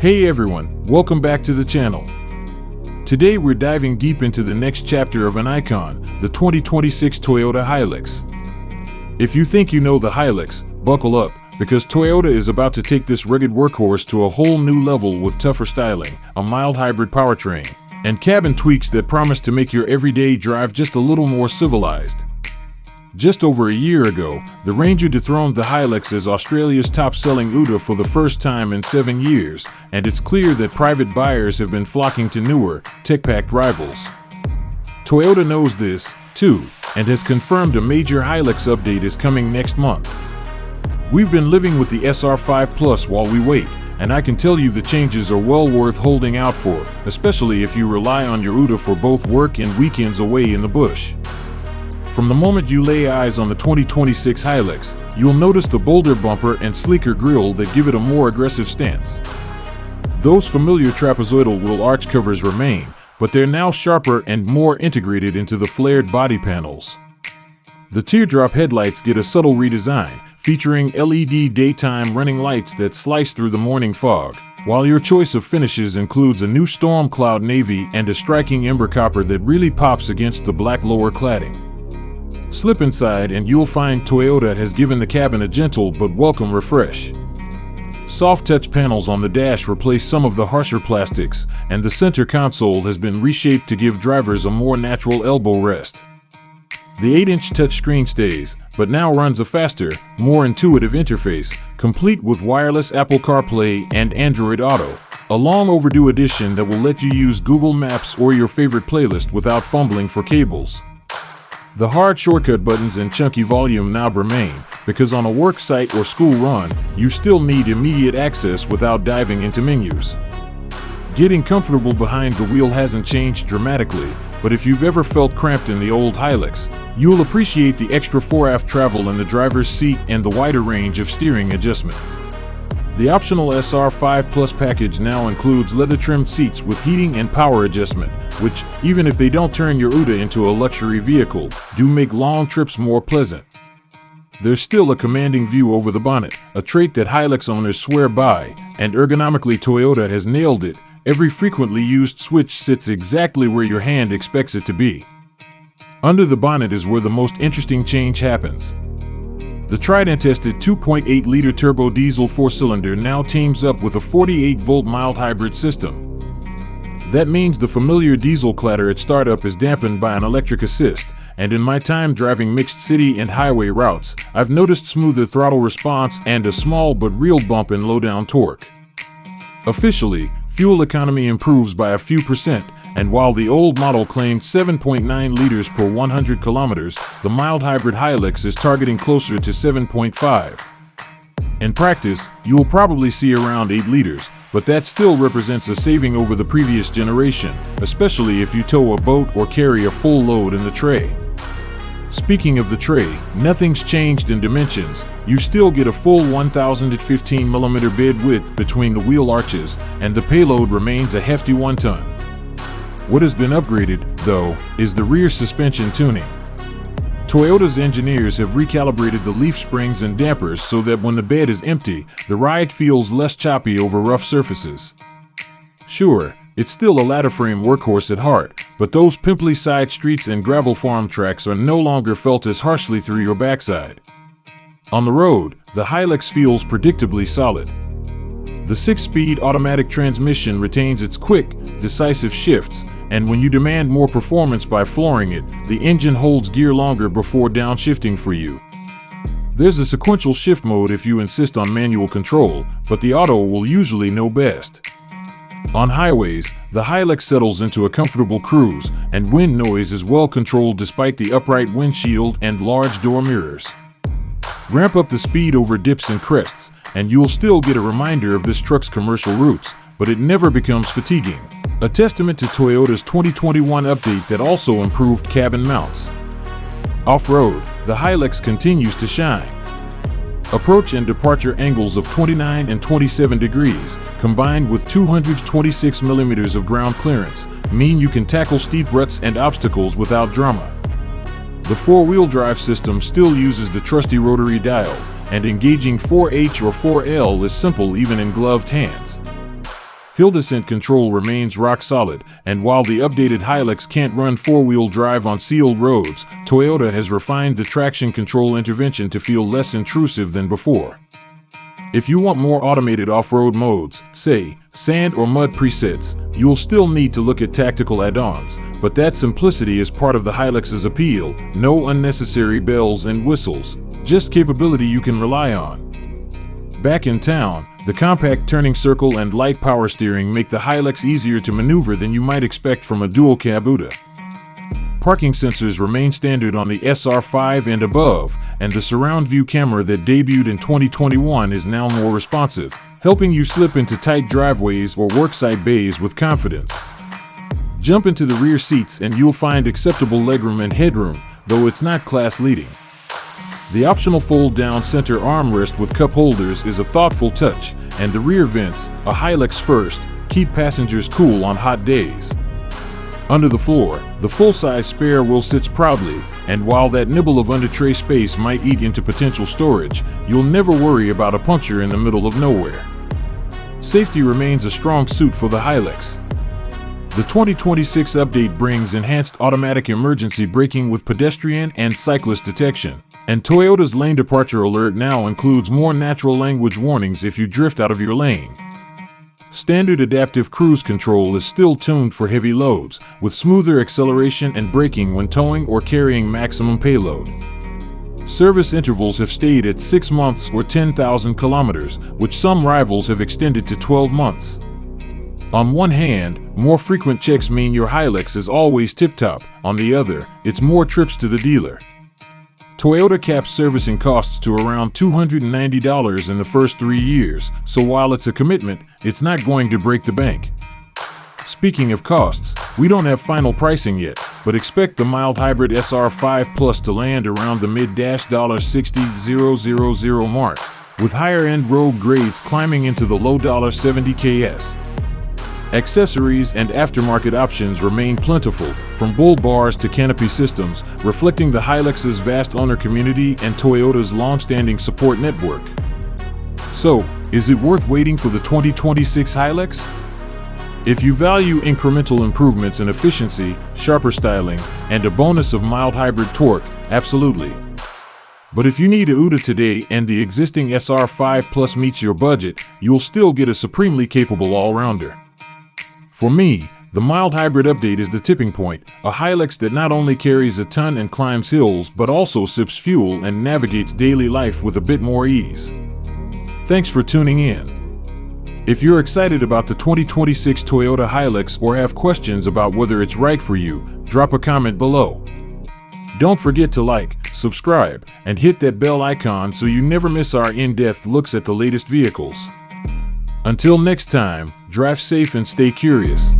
Hey everyone, welcome back to the channel. Today we're diving deep into the next chapter of an icon, the 2026 Toyota Hilux. If you think you know the Hilux, buckle up, because Toyota is about to take this rugged workhorse to a whole new level with tougher styling, a mild hybrid powertrain, and cabin tweaks that promise to make your everyday drive just a little more civilized. Just over a year ago, the Ranger dethroned the Hilux as Australia's top-selling Uda for the first time in 7 years, and it's clear that private buyers have been flocking to newer, tech-packed rivals. Toyota knows this, too, and has confirmed a major Hilux update is coming next month. We've been living with the SR5 Plus while we wait, and I can tell you the changes are well worth holding out for, especially if you rely on your Uda for both work and weekends away in the bush. From the moment you lay eyes on the 2026 Hilux, you'll notice the bolder bumper and sleeker grille that give it a more aggressive stance. Those familiar trapezoidal wheel arch covers remain, but they're now sharper and more integrated into the flared body panels. The teardrop headlights get a subtle redesign, featuring LED daytime running lights that slice through the morning fog, while your choice of finishes includes a new storm cloud navy and a striking ember copper that really pops against the black lower cladding. Slip inside and you'll find Toyota has given the cabin a gentle but welcome refresh. Soft touch panels on the dash replace some of the harsher plastics, and the center console has been reshaped to give drivers a more natural elbow rest. The 8-inch touchscreen stays, but now runs a faster, more intuitive interface, complete with wireless Apple CarPlay and Android Auto, a long overdue addition that will let you use Google Maps or your favorite playlist without fumbling for cables. The hard shortcut buttons and chunky volume knob remain, because on a work site or school run, you still need immediate access without diving into menus. Getting comfortable behind the wheel hasn't changed dramatically, but if you've ever felt cramped in the old Hilux, you'll appreciate the extra 4-aft travel in the driver's seat and the wider range of steering adjustment. The optional SR5 Plus package now includes leather-trimmed seats with heating and power adjustment, which, even if they don't turn your Uda into a luxury vehicle, do make long trips more pleasant. There's still a commanding view over the bonnet, a trait that Hilux owners swear by, and ergonomically Toyota has nailed it. Every frequently used switch sits exactly where your hand expects it to be. Under the bonnet is where the most interesting change happens. The tried-and-tested 2.8-liter turbo diesel 4-cylinder now teams up with a 48-volt mild hybrid system. That means the familiar diesel clatter at startup is dampened by an electric assist, and in my time driving mixed city and highway routes, I've noticed smoother throttle response and a small but real bump in low-down torque. Officially, fuel economy improves by a few percent, and while the old model claimed 7.9 liters per 100 kilometers, the mild hybrid Hilux is targeting closer to 7.5. In practice, you'll probably see around 8 liters, but that still represents a saving over the previous generation, especially if you tow a boat or carry a full load in the tray. Speaking of the tray, nothing's changed in dimensions. You still get a full 1,015mm bed width between the wheel arches, and the payload remains a hefty 1 ton. What has been upgraded, though, is the rear suspension tuning. Toyota's engineers have recalibrated the leaf springs and dampers so that when the bed is empty, the ride feels less choppy over rough surfaces. Sure, it's still a ladder-frame workhorse at heart, but those pimply side streets and gravel farm tracks are no longer felt as harshly through your backside. On the road, the Hilux feels predictably solid. The 6-speed automatic transmission retains its quick, decisive shifts, and when you demand more performance by flooring it, the engine holds gear longer before downshifting for you. There's a sequential shift mode if you insist on manual control, but the auto will usually know best. On highways, the Hilux settles into a comfortable cruise, and wind noise is well controlled despite the upright windshield and large door mirrors. Ramp up the speed over dips and crests, and you'll still get a reminder of this truck's commercial roots, but it never becomes fatiguing. A testament to Toyota's 2021 update that also improved cabin mounts. Off-road, the Hilux continues to shine. Approach and departure angles of 29 and 27 degrees, combined with 226mm of ground clearance, mean you can tackle steep ruts and obstacles without drama. The 4-wheel drive system still uses the trusty rotary dial, and engaging 4H or 4L is simple even in gloved hands. Hill descent control remains rock solid, and while the updated Hilux can't run four-wheel drive on sealed roads, Toyota has refined the traction control intervention to feel less intrusive than before. If you want more automated off-road modes, say, sand or mud presets, you'll still need to look at tactical add-ons, but that simplicity is part of the Hilux's appeal. No unnecessary bells and whistles, just capability you can rely on. Back in town, the compact turning circle and light power steering make the Hilux easier to maneuver than you might expect from a dual-cab Uda. Parking sensors remain standard on the SR5 and above, and the surround view camera that debuted in 2021 is now more responsive, helping you slip into tight driveways or worksite bays with confidence. Jump into the rear seats and you'll find acceptable legroom and headroom, though it's not class-leading. The optional fold-down center armrest with cup holders is a thoughtful touch, and the rear vents, a Hilux first, keep passengers cool on hot days. Under the floor, the full-size spare wheel sits proudly, and while that nibble of under-tray space might eat into potential storage, you'll never worry about a puncture in the middle of nowhere. Safety remains a strong suit for the Hilux. The 2026 update brings enhanced automatic emergency braking with pedestrian and cyclist detection, and Toyota's lane departure alert now includes more natural language warnings if you drift out of your lane. Standard adaptive cruise control is still tuned for heavy loads, with smoother acceleration and braking when towing or carrying maximum payload. Service intervals have stayed at 6 months or 10,000 kilometers, which some rivals have extended to 12 months. On one hand, more frequent checks mean your Hilux is always tip-top. On the other, it's more trips to the dealer. Toyota caps servicing costs to around $290 in the first 3 years, so while it's a commitment, it's not going to break the bank. Speaking of costs, we don't have final pricing yet, but expect the mild hybrid SR5 Plus to land around the mid-$60,000 mark, with higher-end road grades climbing into the low $70,000s. Accessories and aftermarket options remain plentiful, from bull bars to canopy systems, reflecting the Hilux's vast owner community and Toyota's long-standing support network. So, is it worth waiting for the 2026 Hilux? If you value incremental improvements in efficiency, sharper styling, and a bonus of mild hybrid torque, absolutely. But if you need a Uda today and the existing SR5 Plus meets your budget, you'll still get a supremely capable all-rounder. For me, the mild hybrid update is the tipping point, a Hilux that not only carries a ton and climbs hills but also sips fuel and navigates daily life with a bit more ease. Thanks for tuning in. If you're excited about the 2026 Toyota Hilux or have questions about whether it's right for you, drop a comment below. Don't forget to like, subscribe, and hit that bell icon so you never miss our in-depth looks at the latest vehicles. Until next time, drive safe and stay curious.